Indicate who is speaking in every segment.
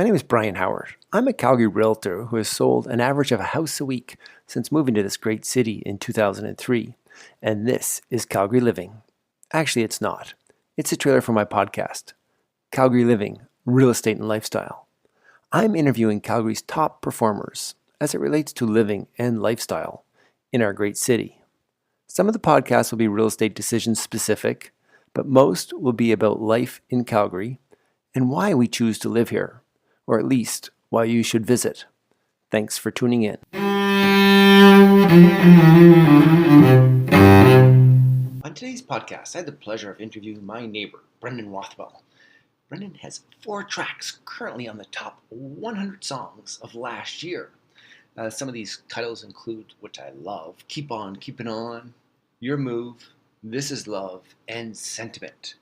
Speaker 1: name is Brian Howard. I'm a Calgary realtor who has sold an average of a house a week since moving to this great city in 2003. And this is Calgary Living. Actually, it's not. It's a trailer for my podcast, Calgary Living, Real Estate and Lifestyle. I'm interviewing Calgary's top performers as it relates to living and lifestyle in our great city. Some of the podcasts will be real estate decisions specific, but most will be about life in Calgary and why we choose to live here, or at least why you should visit. Thanks for tuning in. On today's podcast, I had the pleasure of interviewing my neighbor, Brendan Rothwell. Brendan has 4 tracks currently on the top 100 songs of last year. Some of these titles include What I Love, Keep On Keeping On, Your Move, This Is Love, and Sentiment.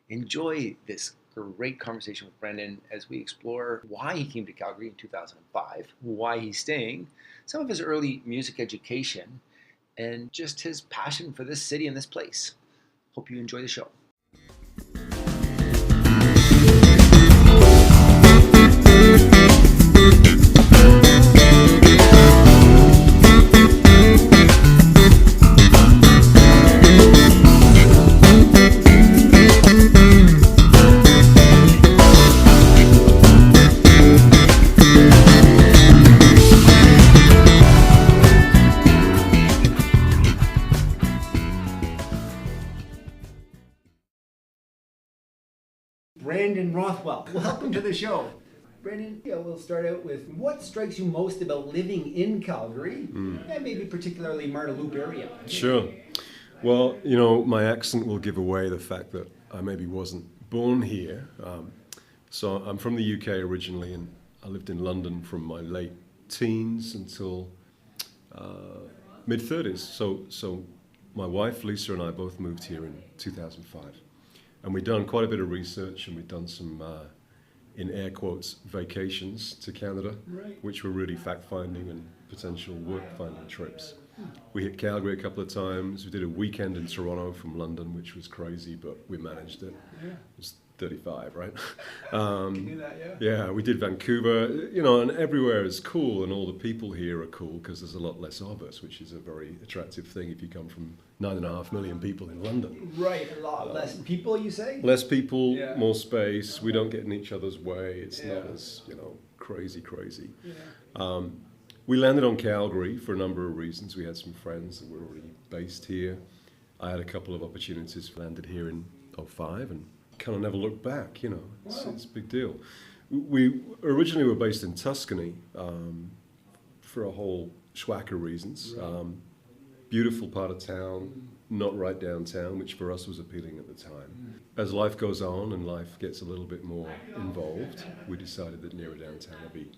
Speaker 1: Enjoy this great conversation with Brendan as we explore why he came to Calgary in 2005, why he's staying, some of his early music education, and just his passion for this city and this place. Hope you enjoy the show. Brendan Rothwell, welcome to the show. Brendan, we'll start out with what strikes you most about living in Calgary, and maybe particularly Marda Loop area?
Speaker 2: Sure. Well, my accent will give away the fact that I maybe wasn't born here. So I'm from the UK originally, and I lived in London from my late teens until mid-30s. So my wife, Lisa, and I both moved here in 2005. And we've done quite a bit of research, and we've done some, in air quotes, vacations to Canada, which were really fact-finding and potential work-finding trips. We hit Calgary a couple of times. We did a weekend in Toronto from London, which was crazy, but we managed it. Yeah. It was 35, right?
Speaker 1: Can do that,
Speaker 2: yeah, we did Vancouver, and everywhere is cool, and all the people here are cool because there's a lot less of us, which is a very attractive thing if you come from 9.5 million people in London.
Speaker 1: Right, a lot less people, you say?
Speaker 2: Less people, more space. We don't get in each other's way. It's not as, crazy. Yeah. We landed on Calgary for a number of reasons. We had some friends that were already based here. I had a couple of opportunities, landed here in 2005, and kind of never looked back, It's a big deal. We originally were based in Tuscany for a whole schwack of reasons. Beautiful part of town, not right downtown, which for us was appealing at the time. As life goes on and life gets a little bit more involved, we decided that nearer downtown would be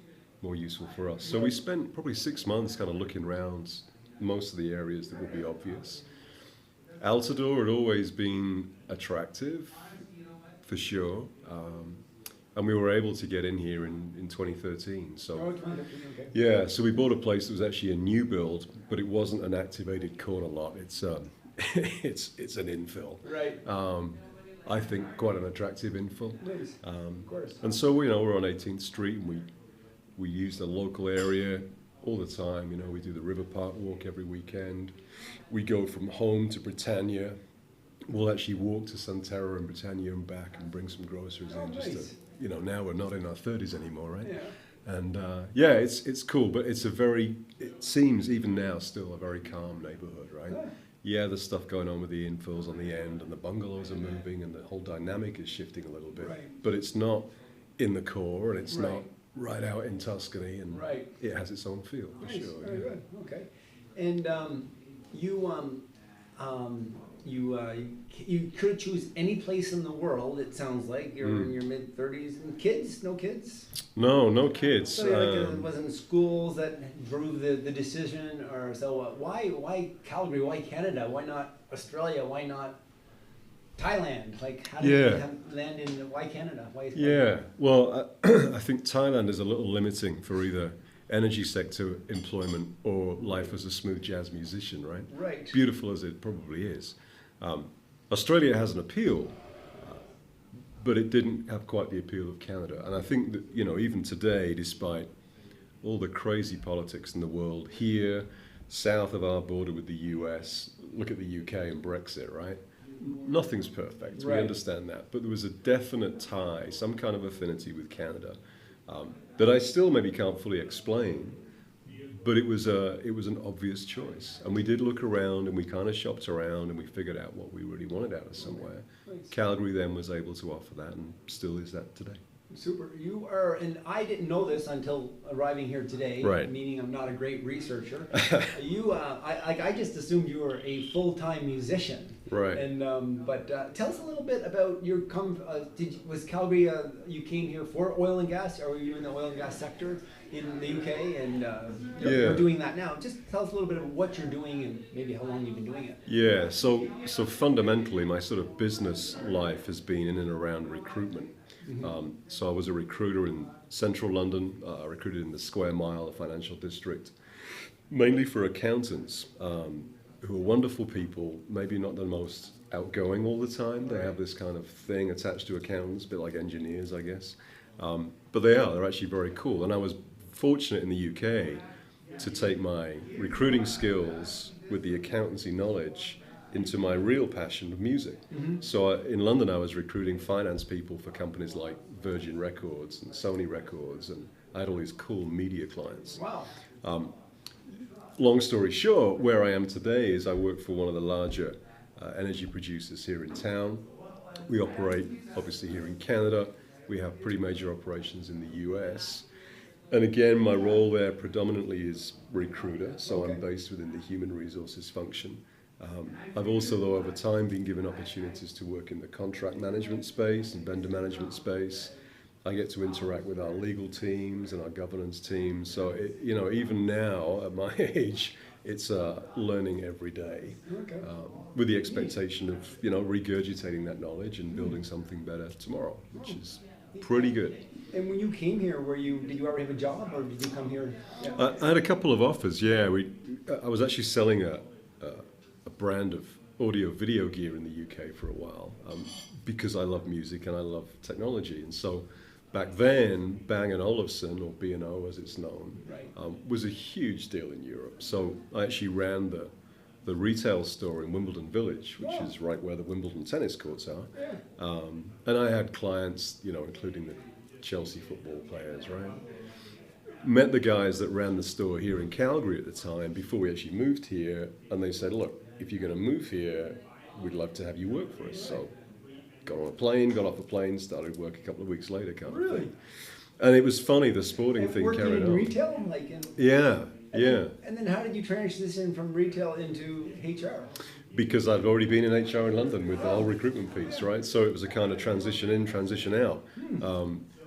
Speaker 2: more useful for us. So we spent probably 6 months kind of looking around most of the areas that would be obvious. Altadore had always been attractive, for sure, and we were able to get in here in 2013. So, yeah, so we bought a place that was actually a new build, but it wasn't an activated corner lot. It's it's an infill.
Speaker 1: Right.
Speaker 2: I think quite an attractive infill.
Speaker 1: Nice. Of course.
Speaker 2: And so we're on 18th Street, and we use the local area all the time. We do the River Park walk every weekend. We go from home to Britannia. We'll actually walk to Sunterra and Britannia and back and bring some groceries in.
Speaker 1: Nice.
Speaker 2: Just to, now we're not in our 30s anymore, right?
Speaker 1: Yeah.
Speaker 2: And it's cool, but it seems even now still a very calm neighborhood, right? Yeah, there's stuff going on with the infills on the end, and the bungalows are moving, and the whole dynamic is shifting a little bit.
Speaker 1: Right.
Speaker 2: But it's not in the core, and it's not right out in Tuscany, and it has its own feel, for sure.
Speaker 1: Very good. Okay. And you could choose any place in the world. It sounds like you're in your mid-30s. And kids? No kids?
Speaker 2: No kids.
Speaker 1: So it wasn't schools that drove the decision, or so. Why Calgary? Why Canada? Why not Australia? Why not Thailand? Like, how did you land in? Why Canada? Why?
Speaker 2: Well, I think Thailand is a little limiting for either energy sector employment or life as a smooth jazz musician, right?
Speaker 1: Right.
Speaker 2: Beautiful as it probably is. Australia has an appeal, but it didn't have quite the appeal of Canada. And I think that, you know, even today, despite all the crazy politics in the world, here, south of our border with the US, look at the UK and Brexit, right? Nothing's perfect, we understand that. But there was a definite tie, some kind of affinity with Canada that I still maybe can't fully explain. But it was an obvious choice. And we did look around and we kind of shopped around and we figured out what we really wanted out of somewhere.
Speaker 3: Nice.
Speaker 2: Calgary then was able to offer that and still is that today.
Speaker 3: Super. You are, and I didn't know this until arriving here today,
Speaker 2: Right.
Speaker 3: meaning I'm not a great researcher. I just assumed you were a full-time musician.
Speaker 2: Right.
Speaker 3: And but tell us a little bit about your was Calgary? You came here for oil and gas, or were you in the oil and gas sector in the UK? And you're doing that now. Just tell us a little bit of what you're doing and maybe how long you've been doing it.
Speaker 2: Yeah, so fundamentally, my sort of business life has been in and around recruitment. So I was a recruiter in central London. I recruited in the Square Mile, the financial district, mainly for accountants who are wonderful people, maybe not the most outgoing all the time. They have this kind of thing attached to accountants, a bit like engineers, I guess. But they're actually very cool. And I was fortunate in the UK to take my recruiting skills with the accountancy knowledge into my real passion of music. So in London, I was recruiting finance people for companies like Virgin Records and Sony Records, and I had all these cool media clients.
Speaker 3: Wow.
Speaker 2: Long story short, where I am today is I work for one of the larger energy producers here in town. We operate, obviously, here in Canada. We have pretty major operations in the US. And again, my role there predominantly is recruiter, so I'm based within the human resources function. I've also, though, over time been given opportunities to work in the contract management space and vendor management space. I get to interact with our legal teams and our governance teams. So, even now at my age, it's learning every day with the expectation of, regurgitating that knowledge and building something better tomorrow, which is pretty good.
Speaker 3: And when you came here, did you already have a job, or did you come here? Yeah.
Speaker 2: I had a couple of offers. Yeah, I was actually selling a brand of audio video gear in the UK for a while because I love music and I love technology. And so back then, Bang & Olufsen, or B&O as it's known, was a huge deal in Europe. So I actually ran the retail store in Wimbledon Village, which is right where the Wimbledon tennis courts are. Yeah. And I had clients, including the Chelsea football players, right? Met the guys that ran the store here in Calgary at the time before we actually moved here, and they said, look, if you're going to move here, we'd love to have you work for us. So got on a plane, got off a plane, started work a couple of weeks later kind of thing. And it was funny, the sporting thing carried on.
Speaker 3: Working in retail? And then how did you transition from retail into HR?
Speaker 2: Because I'd already been in HR in London with the whole recruitment piece, right? So it was a kind of transition in, transition out.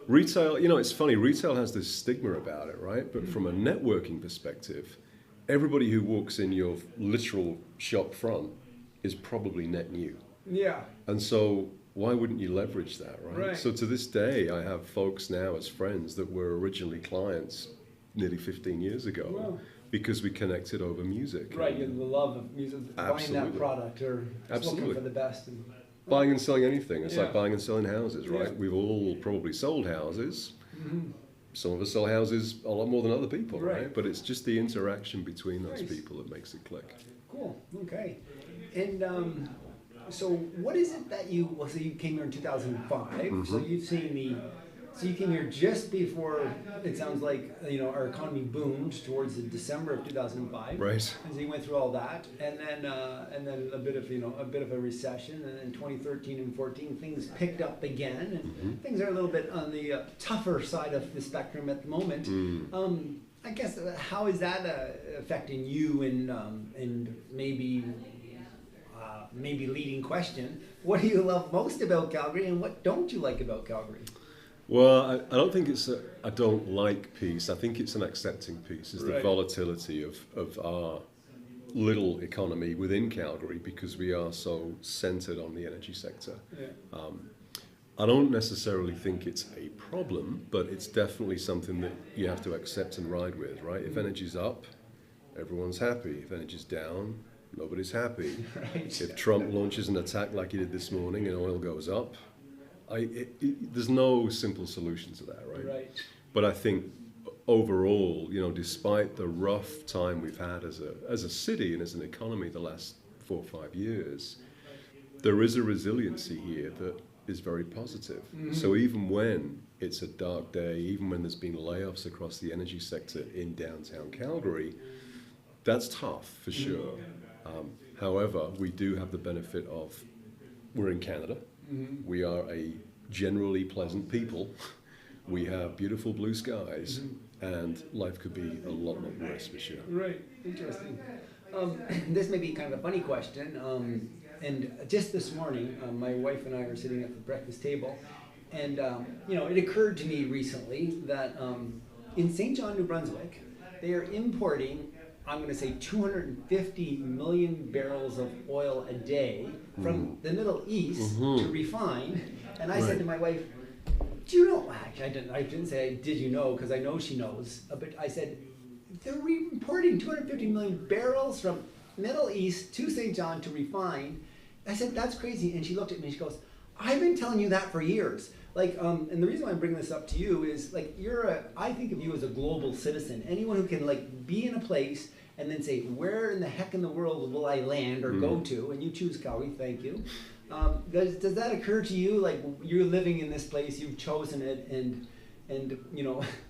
Speaker 2: Retail, it's funny, retail has this stigma about it, right? But from a networking perspective, everybody who walks in your literal shop front is probably net new.
Speaker 3: Yeah.
Speaker 2: And so why wouldn't you leverage that, right?
Speaker 3: Right.
Speaker 2: So to this day, I have folks now as friends that were originally clients nearly 15 years ago.
Speaker 3: Wow.
Speaker 2: Because we connected over music.
Speaker 3: Right, you have the love of music, buying that product, or just looking for the best.
Speaker 2: Buying and selling anything. It's like buying and selling houses, right? We've all probably sold houses. Some of us sell houses a lot more than other people, right? But it's just the interaction between those people that makes it click.
Speaker 3: Cool, okay. And so what is it that so you came here in 2005, so you've seen so you came here just before, it sounds like, our economy boomed towards the December of 2005.
Speaker 2: Right.
Speaker 3: And so you went through all that, and then a bit of a recession, and then 2013 and 14 things picked up again, and things are a little bit on the tougher side of the spectrum at the moment. I guess how is that affecting you, and maybe leading question, what do you love most about Calgary, and what don't you like about Calgary?
Speaker 2: Well, I don't think it's I don't like piece. I think it's an accepting piece. It's the volatility of our little economy within Calgary because we are so centered on the energy sector. Yeah. I don't necessarily think it's a problem, but it's definitely something that you have to accept and ride with, right? If energy's up, everyone's happy. If energy's down, nobody's happy. If Trump launches an attack like he did this morning and oil goes up, there's no simple solution to that, right?
Speaker 3: Right.
Speaker 2: But I think overall, despite the rough time we've had as a city and as an economy the last 4 or 5 years, there is a resiliency here that is very positive.
Speaker 3: Mm-hmm.
Speaker 2: So even when it's a dark day, even when there's been layoffs across the energy sector in downtown Calgary, that's tough for sure. However, we do have the benefit of we're in Canada.
Speaker 3: Mm-hmm.
Speaker 2: We are a generally pleasant people. We have beautiful blue skies, and life could be a lot worse for sure.
Speaker 3: Right. Interesting. This may be kind of a funny question. And just this morning, my wife and I are sitting at the breakfast table, and it occurred to me recently that in St. John, New Brunswick, they are importing, I'm going to say 250 million barrels of oil a day from the Middle East to refine. And I said to my wife, do you know, actually I didn't say did you know, because I know she knows, but I said, they're importing 250 million barrels from Middle East to St. John to refine. I said, that's crazy. And she looked at me and she goes, I've been telling you that for years. And the reason why I'm bringing this up to you is I think of you as a global citizen. Anyone who can be in a place and then say, where in the heck in the world will I land or go to? And you choose Calgary, thank you. Does that occur to you? You're living in this place, you've chosen it, and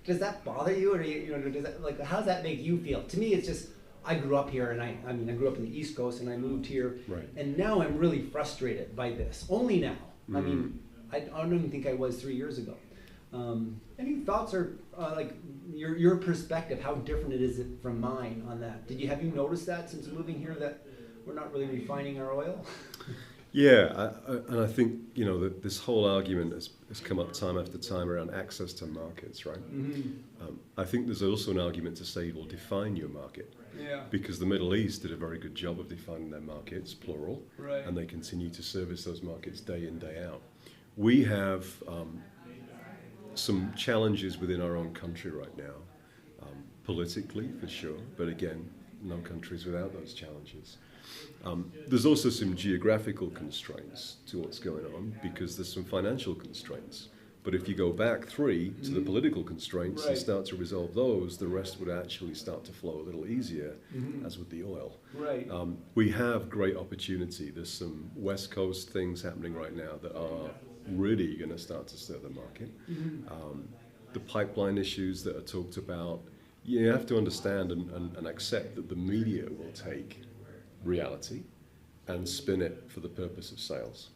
Speaker 3: does that bother you? Or does that, how does that make you feel? To me, it's just, I grew up here, and I grew up in the East Coast, and I moved here,
Speaker 2: right.
Speaker 3: And now I'm really frustrated by this. Only now. I don't even think I was 3 years ago. Any thoughts or your perspective? How different it is from mine on that? Have you noticed that since moving here that we're not really refining our oil?
Speaker 2: Yeah, and I think that this whole argument has come up time after time around access to markets, right? Mm-hmm. I think there's also an argument to say, well, define your market.
Speaker 3: Yeah.
Speaker 2: Because the Middle East did a very good job of defining their markets, plural,
Speaker 3: right.
Speaker 2: And they continue to service those markets day in, day out. We have some challenges within our own country right now, politically for sure, but again, no country's without those challenges. There's also some geographical constraints to what's going on because there's some financial constraints. But if you go back 3 to the political constraints and start to resolve those, the rest would actually start to flow a little easier, as with the oil.
Speaker 3: Right.
Speaker 2: We have great opportunity. There's some West Coast things happening right now that are really going to start to stir the market. The pipeline issues that are talked about, you have to understand and accept that the media will take reality and spin it for the purpose of sales.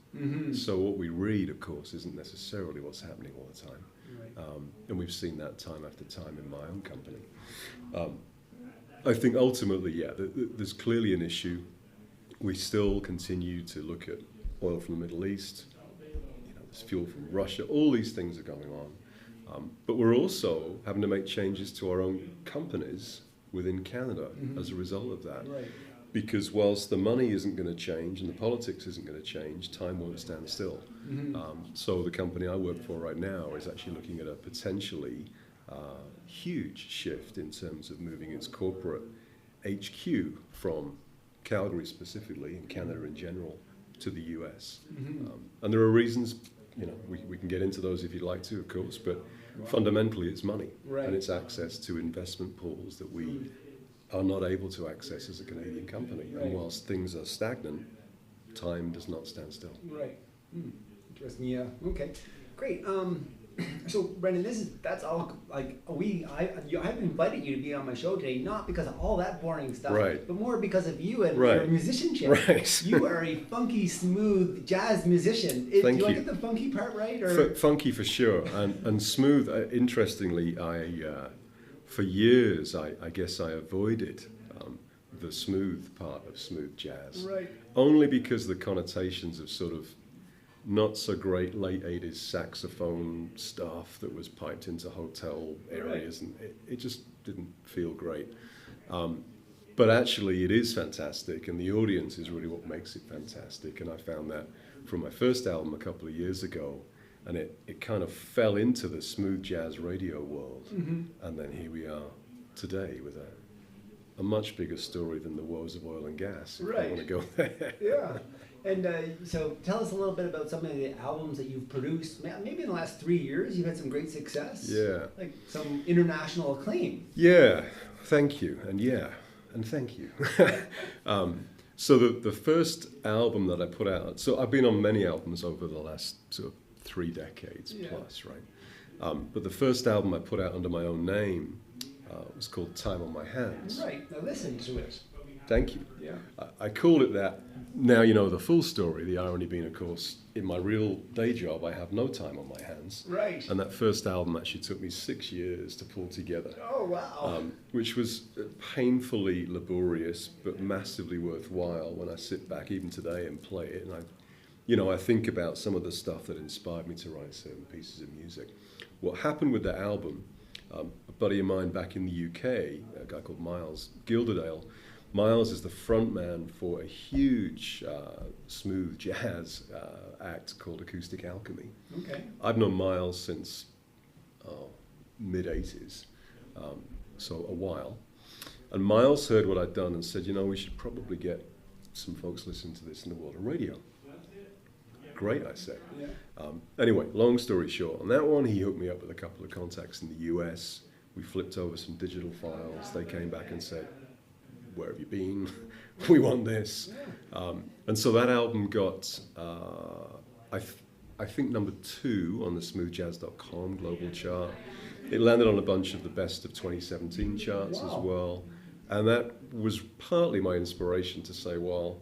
Speaker 2: So what we read, of course, isn't necessarily what's happening all the time. Right. And we've seen that time after time in my own company. I think ultimately, there's clearly an issue. We still continue to look at oil from the Middle East. There's fuel from Russia. All these things are going on. But we're also having to make changes to our own companies within Canada as a result of that.
Speaker 3: Right.
Speaker 2: Because whilst the money isn't going to change and the politics isn't going to change, time won't stand still. So the company I work for right now is actually looking at a potentially huge shift in terms of moving its corporate HQ from Calgary specifically and Canada in general to the US. And there are reasons, we can get into those if you'd like to, of course, but fundamentally it's money.
Speaker 3: Right.
Speaker 2: And it's access to investment pools that we are not able to access as a Canadian company.
Speaker 3: Right.
Speaker 2: And whilst things are stagnant, time does not stand still.
Speaker 3: Right. Interesting. Yeah. Okay. Great. So Brendan, that's all. I've invited you to be on my show today, not because of all that boring stuff,
Speaker 2: Right.
Speaker 3: but more because of you and
Speaker 2: Right.
Speaker 3: your musicianship.
Speaker 2: Right.
Speaker 3: You are a funky, smooth jazz musician.
Speaker 2: Thank
Speaker 3: do I
Speaker 2: you.
Speaker 3: get the funky part right? Or?
Speaker 2: Funky for sure, and smooth. Interestingly, for years, I guess I avoided the smooth part of smooth jazz.
Speaker 3: Right.
Speaker 2: Only because the connotations of sort of not so great late 80s saxophone stuff that was piped into hotel areas, and it just didn't feel great. But actually it is fantastic, and the audience is really what makes it fantastic. And I found that from my first album a couple of years ago, and it kind of fell into the smooth jazz radio world. And then here we are today with a much bigger story than the woes of oil and gas, if
Speaker 3: Right.
Speaker 2: I want to go there.
Speaker 3: Yeah. And so tell us a little bit about some of the albums that you've produced. Maybe in the last 3 years, you've had some great success.
Speaker 2: Yeah.
Speaker 3: Like some international acclaim.
Speaker 2: Yeah, thank you, and thank you. So the first album that I put out, so I've been on many albums over the last sort of 3 decades plus, right? But the first album I put out under my own name was called Time on My Hands.
Speaker 3: Right, now listen to it.
Speaker 2: Thank you.
Speaker 3: Yeah.
Speaker 2: I called it that. Now you know the full story, the irony being, of course, in my real day job, I have no time on my hands.
Speaker 3: Right.
Speaker 2: And that first album actually took me 6 years to pull together.
Speaker 3: Oh, wow.
Speaker 2: Which was painfully laborious, but massively worthwhile when I sit back even today and play it. And I think about some of the stuff that inspired me to write certain pieces of music. What happened with that album, a buddy of mine back in the UK, a guy called Miles Gilderdale, Miles is the front man for a huge smooth jazz act called Acoustic Alchemy.
Speaker 3: Okay.
Speaker 2: I've known Miles since mid-80s, so a while. And Miles heard what I'd done and said, we should probably get some folks listening to this in the world of radio. Great, I said.
Speaker 3: Yeah.
Speaker 2: Anyway, long story short, on that one, he hooked me up with a couple of contacts in the US. We flipped over some digital files. They came back and said, where have you been? We want this. And so that album got, I think, number 2 on the smoothjazz.com global chart. It landed on a bunch of the best of 2017 charts as well. And that was partly my inspiration to say, well,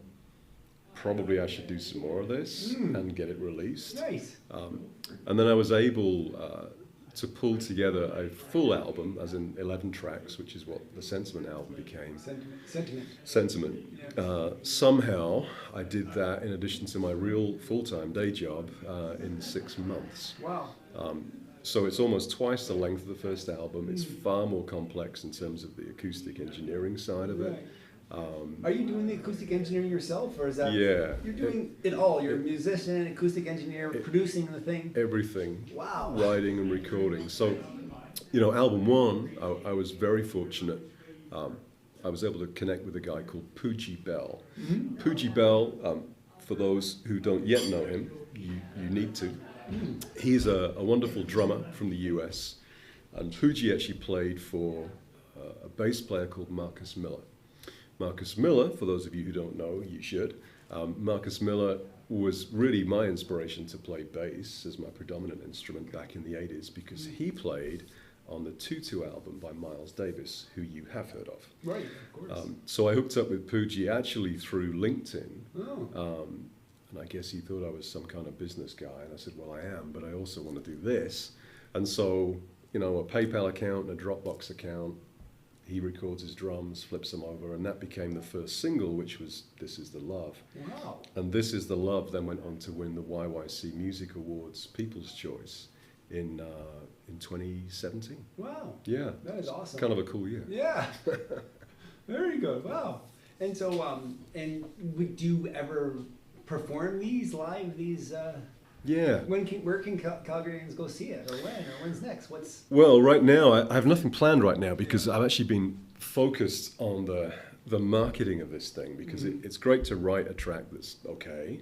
Speaker 2: probably I should do some more of this and get it released.
Speaker 3: Nice.
Speaker 2: And then I was able to pull together a full album, as in 11 tracks, which is what the Sentiment album became. Sentiment. Somehow I did that in addition to my real full-time day job in 6 months.
Speaker 3: Wow.
Speaker 2: So it's almost twice the length of the first album. It's far more complex in terms of the acoustic engineering side of it.
Speaker 3: Right. Are you doing the acoustic engineering yourself, or is that?
Speaker 2: Yeah.
Speaker 3: You're doing it all. You're a musician, acoustic engineer, producing the thing.
Speaker 2: Everything.
Speaker 3: Wow.
Speaker 2: Writing and recording. So, album 1, I was very fortunate. I was able to connect with a guy called Pooji Bell.
Speaker 3: Mm-hmm.
Speaker 2: Pooji Bell, for those who don't yet know him, you need to. He's a wonderful drummer from the US, and Pooji actually played for a bass player called Marcus Miller. Marcus Miller, for those of you who don't know, you should. Marcus Miller was really my inspiration to play bass as my predominant instrument back in the 80s, because he played on the Tutu album by Miles Davis, who you have heard of.
Speaker 3: Right, of course.
Speaker 2: So I hooked up with Pooji actually through LinkedIn.
Speaker 3: Oh.
Speaker 2: And I guess he thought I was some kind of business guy. And I said, well, I am, but I also want to do this. And so, a PayPal account and a Dropbox account. He records his drums, flips them over, and that became the first single, which was This Is the Love.
Speaker 3: Wow.
Speaker 2: And This Is the Love then went on to win the YYC Music Awards People's Choice in 2017.
Speaker 3: Wow.
Speaker 2: Yeah.
Speaker 3: That is awesome.
Speaker 2: Kind of a cool year.
Speaker 3: Yeah. Very good. Wow. And so, and would you ever perform these live?
Speaker 2: Yeah.
Speaker 3: Where can Calgarians go see it, or when's next?
Speaker 2: Well, right now I have nothing planned right now, because I've actually been focused on the marketing of this thing, because it's great to write a track that's okay,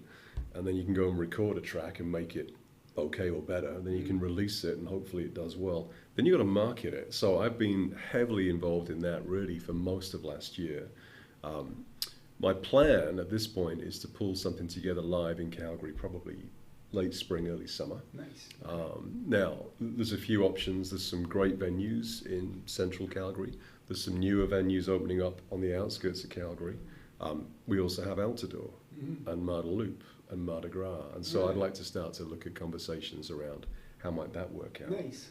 Speaker 2: and then you can go and record a track and make it okay or better, and then you can release it and hopefully it does well. Then you've got to market it. So I've been heavily involved in that really for most of last year. My plan at this point is to pull something together live in Calgary, probably late spring, early summer.
Speaker 3: Nice.
Speaker 2: Now, there's a few options. There's some great venues in central Calgary. There's some newer venues opening up on the outskirts of Calgary. We also have Altador and Marda Loop and Mardi Gras. And so I'd like to start to look at conversations around how might that work out.
Speaker 3: Nice.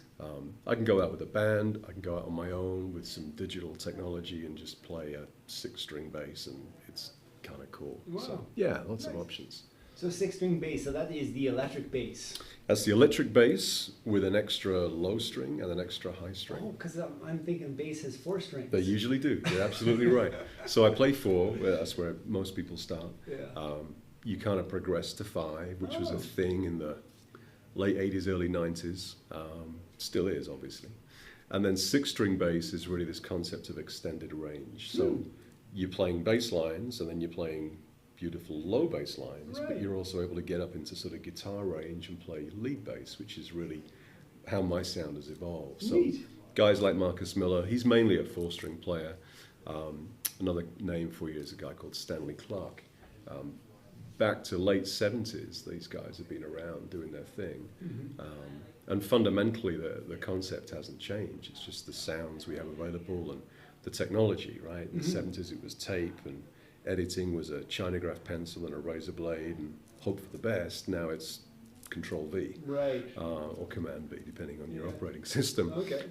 Speaker 2: I can go out with a band. I can go out on my own with some digital technology and just play a 6-string bass, and it's kind of cool.
Speaker 3: Wow.
Speaker 2: So, yeah, lots of options.
Speaker 3: So 6-string bass, so that is the electric bass.
Speaker 2: That's the electric bass with an extra low string and an extra high string.
Speaker 3: Oh, because I'm thinking bass has 4 strings.
Speaker 2: They usually do. You're absolutely right. So I play 4. That's where most people start.
Speaker 3: Yeah.
Speaker 2: You kind of progress to 5, which was a thing in the late 80s, early 90s. Still is, obviously. And then 6-string bass is really this concept of extended range. So you're playing bass lines, and then you're playing beautiful low bass lines, but
Speaker 3: Right.
Speaker 2: you're also able to get up into sort of guitar range and play lead bass, which is really how my sound has evolved. So
Speaker 3: Neat.
Speaker 2: guys like Marcus Miller, he's mainly a 4-string player. Another name for you is a guy called Stanley Clark. Back to late 70s, these guys have been around doing their thing. And fundamentally, the concept hasn't changed. It's just the sounds we have available and the technology, right? In the 70s, it was tape, and editing was a Chinograph pencil and a razor blade, and hope for the best. Now it's Control V,
Speaker 3: Right.
Speaker 2: or Command V, depending on your operating system.
Speaker 3: Okay.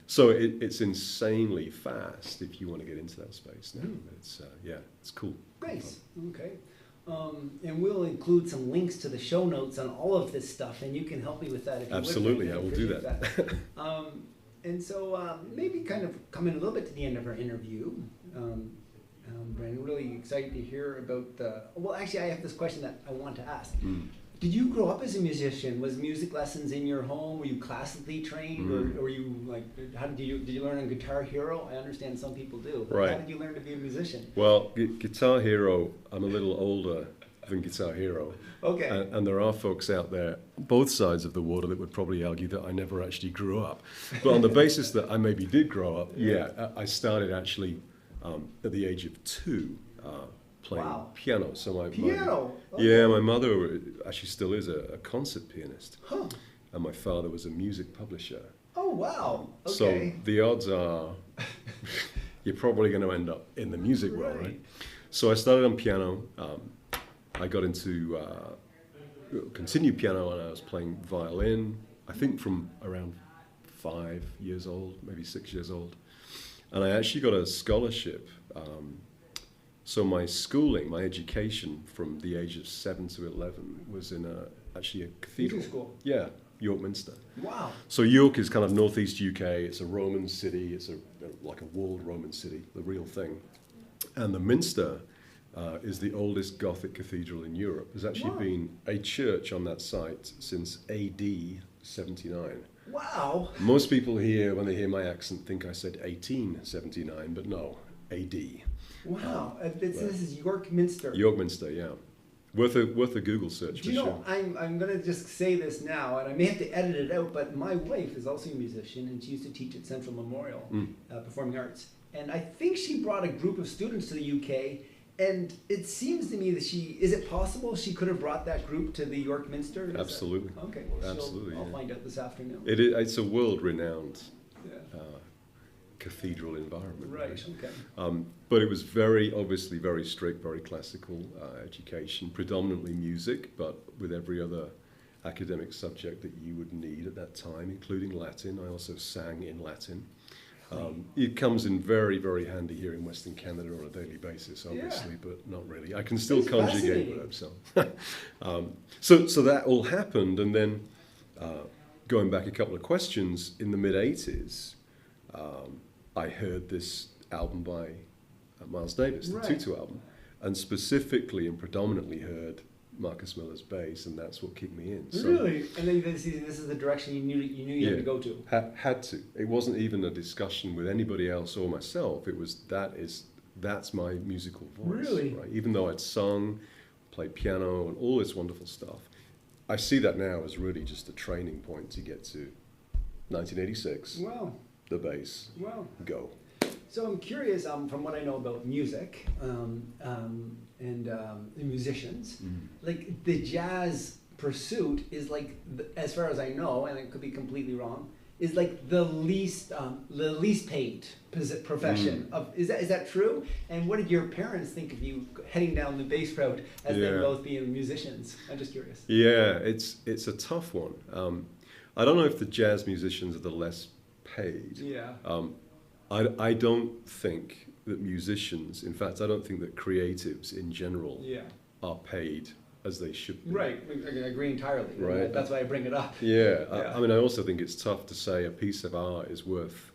Speaker 2: So it's insanely fast if you want to get into that space now. It's it's cool.
Speaker 3: Nice. Okay. And we'll include some links to the show notes on all of this stuff, and you can help me with that if you
Speaker 2: Absolutely,
Speaker 3: would.
Speaker 2: I will do
Speaker 3: Appreciate that. And so maybe kind of coming a little bit to the end of our interview, Brandon, really excited to hear about the. Well, actually, I have this question that I want to ask. Did you grow up as a musician? Was music lessons in your home? Were you classically trained, or were you like? How did you learn on Guitar Hero? I understand some people do. But
Speaker 2: Right.
Speaker 3: How did you learn to be a musician?
Speaker 2: Well, Guitar Hero, I'm a little older than Guitar Hero.
Speaker 3: Okay.
Speaker 2: And there are folks out there, both sides of the water, that would probably argue that I never actually grew up. But on the basis that I maybe did grow up, I started actually at the age of 2 playing piano. So
Speaker 3: Piano?
Speaker 2: My mother actually still is a concert pianist.
Speaker 3: Huh.
Speaker 2: And my father was a music publisher.
Speaker 3: Oh, wow. Okay.
Speaker 2: So the odds are you're probably going to end up in the music world, right? So I started on piano. I got into continued piano when I was playing violin, I think from around 5 years old, maybe 6 years old. And I actually got a scholarship. So my schooling, my education from the age of 7 to 11 was in actually a cathedral.
Speaker 3: Music school?
Speaker 2: Yeah, York Minster.
Speaker 3: Wow.
Speaker 2: So York is kind of northeast UK. It's a Roman city. It's like a walled Roman city, the real thing. And the Minster is the oldest Gothic cathedral in Europe. There's actually been a church on that site since AD 79.
Speaker 3: Wow.
Speaker 2: Most people here, when they hear my accent, think I said 1879, but no, AD.
Speaker 3: Wow. This is York Minster.
Speaker 2: York Minster, yeah. Worth a Google search.
Speaker 3: Do you know, I'm going to just say this now, and I may have to edit it out, but my wife is also a musician, and she used to teach at Central Memorial Performing Arts. And I think she brought a group of students to the UK, and it seems to me that is it possible she could have brought that group to the York Minster?
Speaker 2: Absolutely.
Speaker 3: Okay. Well,
Speaker 2: Absolutely.
Speaker 3: I'll find out this afternoon.
Speaker 2: It's a world-renowned
Speaker 3: Yeah.
Speaker 2: cathedral environment.
Speaker 3: Right, okay.
Speaker 2: But it was obviously very strict, very classical education, predominantly music, but with every other academic subject that you would need at that time, including Latin. I also sang in Latin. It comes in very, very handy here in Western Canada on a daily basis, obviously, but not really. I can still
Speaker 3: It's
Speaker 2: conjugate
Speaker 3: fascinating.
Speaker 2: verbs. So that all happened, and then going back a couple of questions, in the mid-'80s, I heard this album by Miles Davis, the Tutu album, and specifically and predominantly heard Marcus Miller's bass, and that's what kicked me in. So,
Speaker 3: Really? And then this is the direction you knew you had to go to?
Speaker 2: Had to. It wasn't even a discussion with anybody else or myself. It was, that's my musical voice.
Speaker 3: Really?
Speaker 2: Right? Even though I'd sung, played piano, and all this wonderful stuff, I see that now as really just a training point to get to 1986.
Speaker 3: Wow.
Speaker 2: The bass.
Speaker 3: Wow.
Speaker 2: Go.
Speaker 3: So I'm curious, from what I know about music and the musicians, like the jazz pursuit is like, as far as I know, and I could be completely wrong, is like the least paid profession of. Is that true? And what did your parents think of you heading down the bass route as they both being musicians? I'm just curious.
Speaker 2: Yeah, it's a tough one. I don't know if the jazz musicians are the less paid.
Speaker 3: Yeah.
Speaker 2: I don't think that musicians, in fact, I don't think that creatives in general are paid as they should be.
Speaker 3: Right, I agree entirely.
Speaker 2: Right.
Speaker 3: That's why I bring it up.
Speaker 2: Yeah, I mean, I also think it's tough to say a piece of art is worth,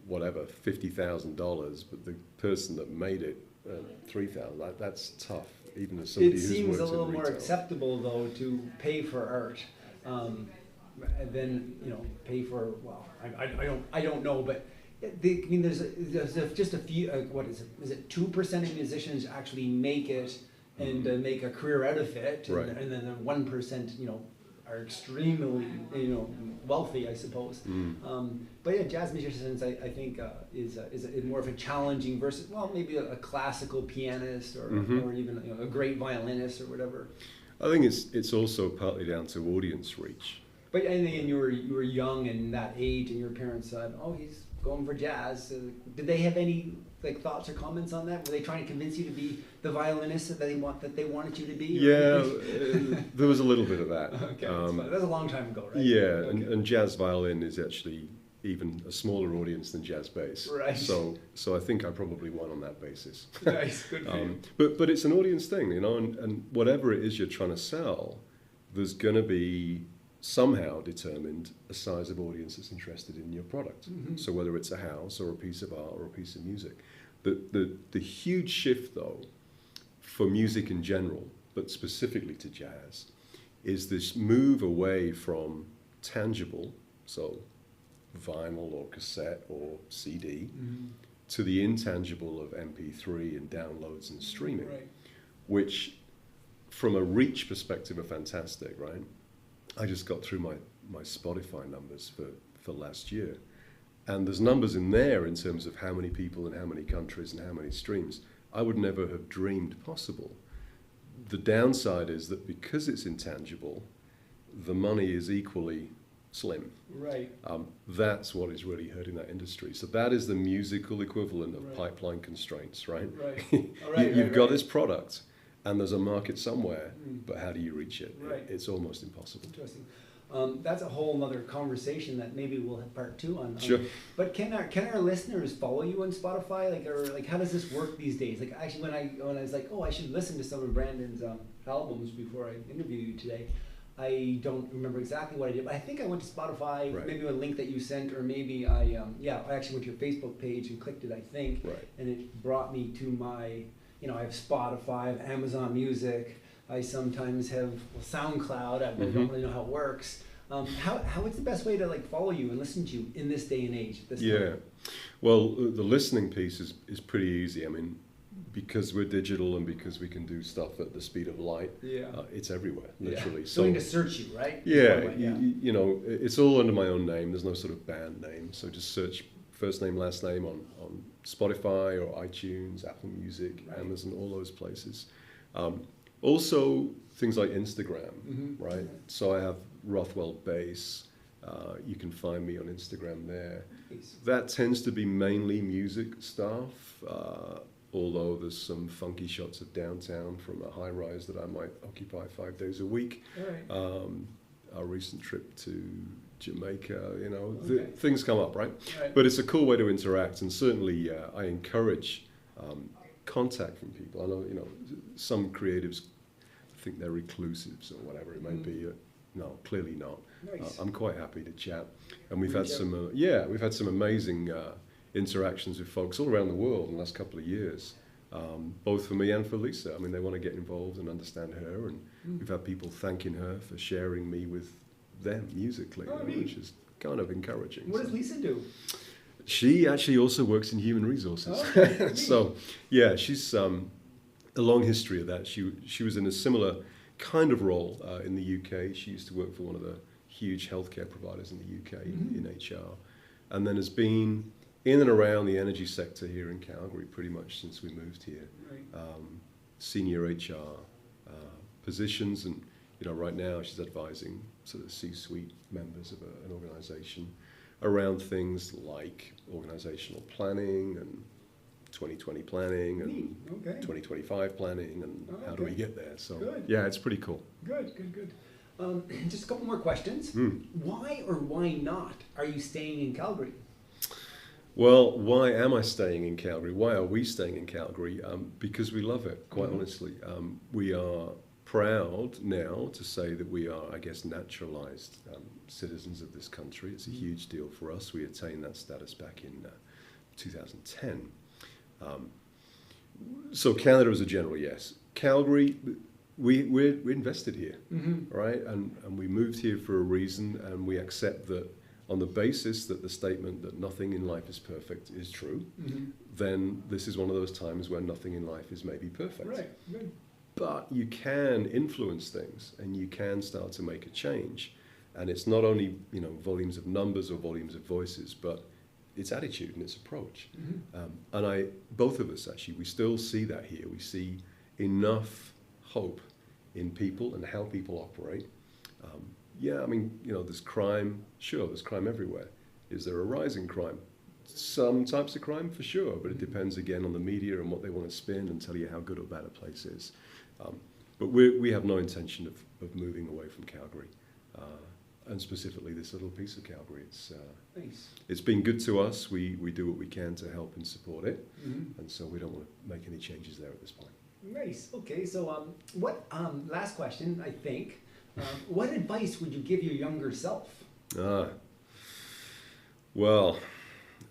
Speaker 2: whatever, $50,000, but the person that made it, $3,000, that's tough, even as somebody who's worked in retail.
Speaker 3: It seems a little more acceptable, though, to pay for art than, pay for, well, I don't know, but I mean, there's just a few, what is it? Is it 2% of musicians actually make it and make a career out of it,
Speaker 2: Right.
Speaker 3: and then the 1%, are extremely, wealthy, I suppose. But yeah, jazz musicians, I think, is more of a challenging versus, well, maybe a classical pianist or even a great violinist or whatever.
Speaker 2: I think it's also partly down to audience reach.
Speaker 3: But and you were young and that age, and your parents said, "Oh, he's going for jazz." Did they have any thoughts or comments on that? Were they trying to convince you to be the violinist that they wanted you to be?
Speaker 2: Yeah, there was a little bit of that.
Speaker 3: Okay, that was a long time ago, right?
Speaker 2: Yeah,
Speaker 3: Okay.
Speaker 2: and jazz violin is actually even a smaller audience than jazz bass.
Speaker 3: Right.
Speaker 2: So I think I probably won on that basis.
Speaker 3: Nice, good for you.
Speaker 2: But it's an audience thing, and whatever it is you're trying to sell, there's going to be somehow determined a size of audience that's interested in your product. So whether it's a house or a piece of art or a piece of music. The huge shift, though, for music in general, but specifically to jazz, is this move away from tangible, so vinyl or cassette or CD, to the intangible of MP3 and downloads and streaming,
Speaker 3: Right.
Speaker 2: which from a reach perspective are fantastic, right? I just got through my Spotify numbers for last year, and there's numbers in there in terms of how many people and how many countries and how many streams I would never have dreamed possible. The downside is that because it's intangible, the money is equally slim.
Speaker 3: Right.
Speaker 2: That's what is really hurting that industry. So that is the musical equivalent of
Speaker 3: Right.
Speaker 2: pipeline constraints, right?
Speaker 3: Right. All right,
Speaker 2: You've got
Speaker 3: right.
Speaker 2: this product, and there's a market somewhere, but how do you reach it?
Speaker 3: Right.
Speaker 2: It's almost impossible.
Speaker 3: Interesting. That's a whole other conversation that maybe we'll have part 2 on.
Speaker 2: Sure.
Speaker 3: But can our listeners follow you on Spotify? Or how does this work these days? Actually, when I was like, oh, I should listen to some of Brandon's albums before I interview you today, I don't remember exactly what I did, but I think I went to Spotify,
Speaker 2: Right.
Speaker 3: maybe a link that you sent, or maybe I actually went to your Facebook page and clicked it, I think,
Speaker 2: Right.
Speaker 3: and it brought me to my, I have Spotify, I have Amazon Music, I sometimes have SoundCloud, I don't really know how it works. How is the best way to follow you and listen to you in this day and age? At this time?
Speaker 2: Well, the listening piece is pretty easy. I mean, because we're digital and because we can do stuff at the speed of light, it's everywhere, literally.
Speaker 3: Yeah. So we need to search you, right?
Speaker 2: Yeah, it's all under my own name. There's no sort of band name. So just search first name, last name on Spotify or iTunes, Apple Music,
Speaker 3: Right.
Speaker 2: Amazon, all those places. Also, things like Instagram, right? So I have Rothwell Bass. You can find me on Instagram there.
Speaker 3: Nice.
Speaker 2: That tends to be mainly music stuff, although there's some funky shots of downtown from a high rise that I might occupy 5 days a week.
Speaker 3: All right.
Speaker 2: Our recent trip to Jamaica,
Speaker 3: Okay.
Speaker 2: things come up, right?
Speaker 3: Right.
Speaker 2: But it's a cool way to interact, and certainly I encourage contact from people. I know, some creatives think they're reclusives or whatever it may be. No, clearly not.
Speaker 3: Nice.
Speaker 2: I'm quite happy to chat, and we've
Speaker 3: Reach
Speaker 2: had we've had some amazing interactions with folks all around the world in the last couple of years, both for me and for Lisa. I mean, they want to get involved and understand her, and we've had people thanking her for sharing me with them musically,
Speaker 3: neat.
Speaker 2: which is kind of encouraging.
Speaker 3: What does Lisa do?
Speaker 2: She actually also works in human resources.
Speaker 3: Okay, neat.
Speaker 2: So, yeah, she's a long history of that. She was in a similar kind of role in the UK. She used to work for one of the huge healthcare providers in the UK in HR, and then has been in and around the energy sector here in Calgary pretty much since we moved here.
Speaker 3: Right.
Speaker 2: Senior HR positions, and right now she's advising sort of C-suite members of an organisation around things like organisational planning and 2020 planning and
Speaker 3: Neat. Okay.
Speaker 2: 2025 planning and
Speaker 3: Oh,
Speaker 2: how do we
Speaker 3: okay.
Speaker 2: get there. So
Speaker 3: Good.
Speaker 2: yeah, it's pretty cool.
Speaker 3: Good. Just a couple more questions. Why or why not are you staying in Calgary?
Speaker 2: Well, why am I staying in Calgary? Why are we staying in Calgary? Because we love it, quite honestly. We are proud now to say that we are, I guess, naturalized citizens of this country. It's a huge deal for us. We attained that status back in 2010. So Canada is a general yes. Calgary, we're invested here, right? And we moved here for a reason, and we accept that on the basis that the statement that nothing in life is perfect is true, then this is one of those times where nothing in life is maybe perfect.
Speaker 3: Right. Good.
Speaker 2: But you can influence things, and you can start to make a change. And it's not only, volumes of numbers or volumes of voices, but it's attitude and it's approach. And both of us actually, we still see that here. We see enough hope in people and how people operate. There's crime. Sure, there's crime everywhere. Is there a rise in crime? Some types of crime, for sure, but it depends again on the media and what they want to spin and tell you how good or bad a place is. But we have no intention of moving away from Calgary, and specifically this little piece of Calgary.
Speaker 3: Nice.
Speaker 2: It's been good to us. We do what we can to help and support it, and so we don't want to make any changes there at this point.
Speaker 3: Nice. Okay, so last question, I think. What advice would you give your younger self?
Speaker 2: Well,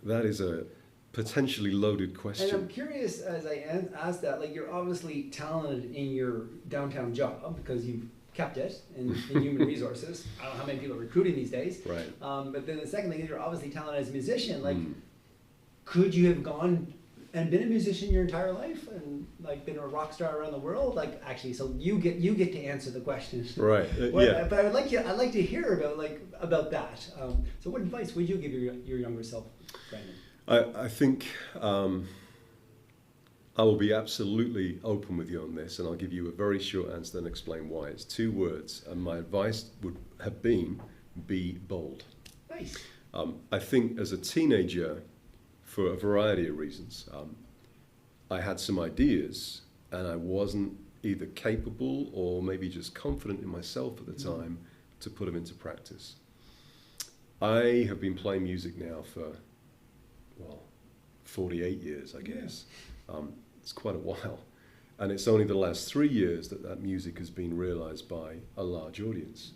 Speaker 2: that is a potentially loaded question.
Speaker 3: And I'm curious, as I ask that, like, you're obviously talented in your downtown job because you've kept it in human resources. I don't know how many people are recruiting these days.
Speaker 2: Right.
Speaker 3: But then the second thing is you're obviously talented as a musician. Like, could you have gone and been a musician your entire life and like been a rock star around the world? Like, actually, so you get to answer the question.
Speaker 2: Right.
Speaker 3: Yeah. But I'd like to hear about that. So what advice would you give your younger self, Brandon?
Speaker 2: I think I will be absolutely open with you on this, and I'll give you a very short answer and explain why. It's 2 words, and my advice would have been, be bold.
Speaker 3: Nice.
Speaker 2: I think as a teenager, for a variety of reasons, I had some ideas, and I wasn't either capable or maybe just confident in myself at the time to put them into practice. I have been playing music now for 48 years, I guess. It's quite a while. And it's only the last 3 years that music has been realized by a large audience.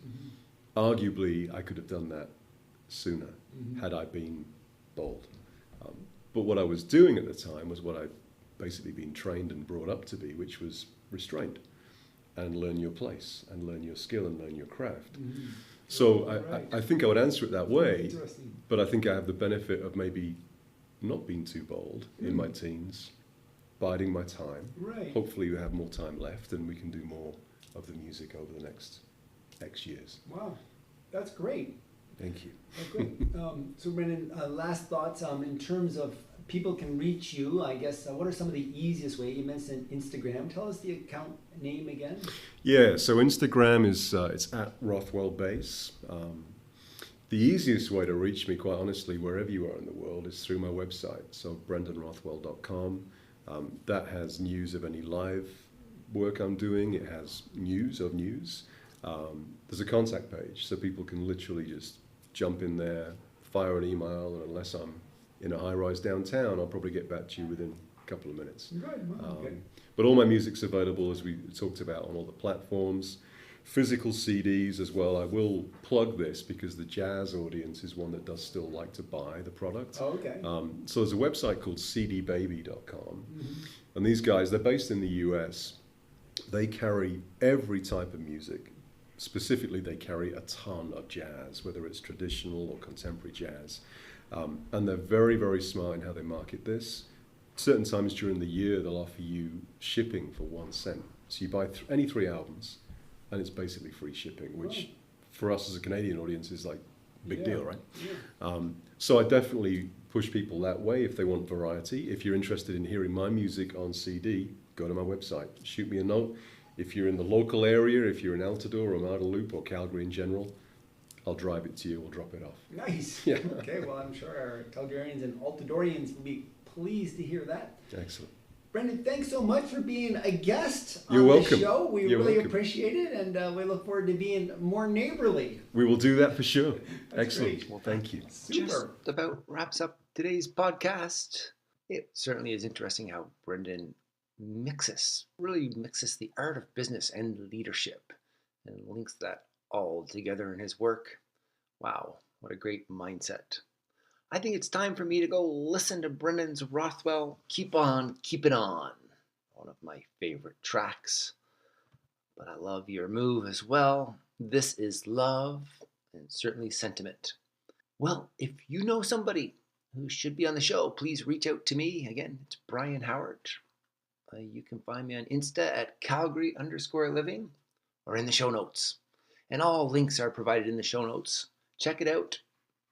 Speaker 2: Arguably, I could have done that sooner had I been bold. But what I was doing at the time was what I'd basically been trained and brought up to be, which was restraint and learn your place and learn your skill and learn your craft. So I think I would answer it that way, but I think I have the benefit of maybe not being too bold in my teens, biding my time.
Speaker 3: Right.
Speaker 2: Hopefully you have more time left and we can do more of the music over the next X years.
Speaker 3: Wow, that's great.
Speaker 2: Thank you.
Speaker 3: That's great. So Brendan, last thoughts in terms of people can reach you, I guess, what are some of the easiest ways? You mentioned Instagram. Tell us the account name again.
Speaker 2: Yeah, so Instagram is it's at Rothwell Bass. The easiest way to reach me, quite honestly, wherever you are in the world, is through my website, so brendanrothwell.com. That has news of any live work I'm doing. It has news of news. There's a contact page, so people can literally just jump in there, fire an email, and unless I'm in a high-rise downtown, I'll probably get back to you within a couple of minutes.
Speaker 3: Right, wow, okay.
Speaker 2: But all my music's available, as we talked about, on all the platforms. Physical CDs as well. I will plug this because the jazz audience is one that does still like to buy the product.
Speaker 3: Oh, okay.
Speaker 2: So there's a website called cdbaby.com. And these guys, they're based in the US. They carry every type of music. Specifically, they carry a ton of jazz, whether it's traditional or contemporary jazz. And they're very, very smart in how they market this. Certain times during the year, they'll offer you shipping for 1 cent. So you buy any 3 albums, and it's basically free shipping, which for us as a Canadian audience is like a big deal, right? Yeah. So I definitely push people that way if they want variety. If you're interested in hearing my music on CD, go to my website, shoot me a note. If you're in the local area, if you're in Altadore or Guadeloupe or Calgary in general, I'll drive it to you or drop it off.
Speaker 3: Nice.
Speaker 2: Yeah.
Speaker 3: Okay, well, I'm sure our Calgarians and Altadorians will be pleased to hear that.
Speaker 2: Excellent.
Speaker 3: Brendan, thanks so much for being a guest
Speaker 2: You're
Speaker 3: on
Speaker 2: welcome.
Speaker 3: the show. We
Speaker 2: You're
Speaker 3: really
Speaker 2: welcome.
Speaker 3: appreciate it, and we look forward to being more neighborly.
Speaker 2: We will do that for sure.
Speaker 3: That's
Speaker 2: Excellent.
Speaker 3: great.
Speaker 2: Well, thank you.
Speaker 3: Super.
Speaker 1: Just about wraps up today's podcast. It certainly is interesting how Brendan really mixes the art of business and leadership and links that all together in his work. Wow, what a great mindset. I think it's time for me to go listen to Brendan's Rothwell, Keep On, Keep It On, one of my favorite tracks. But I love your move as well. This is love and certainly sentiment. Well, if you know somebody who should be on the show, please reach out to me. Again, it's Brian Howard. You can find me on Insta at Calgary_living or in the show notes. And all links are provided in the show notes. Check it out.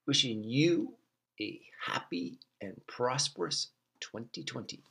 Speaker 1: Wishing you a happy and prosperous 2020.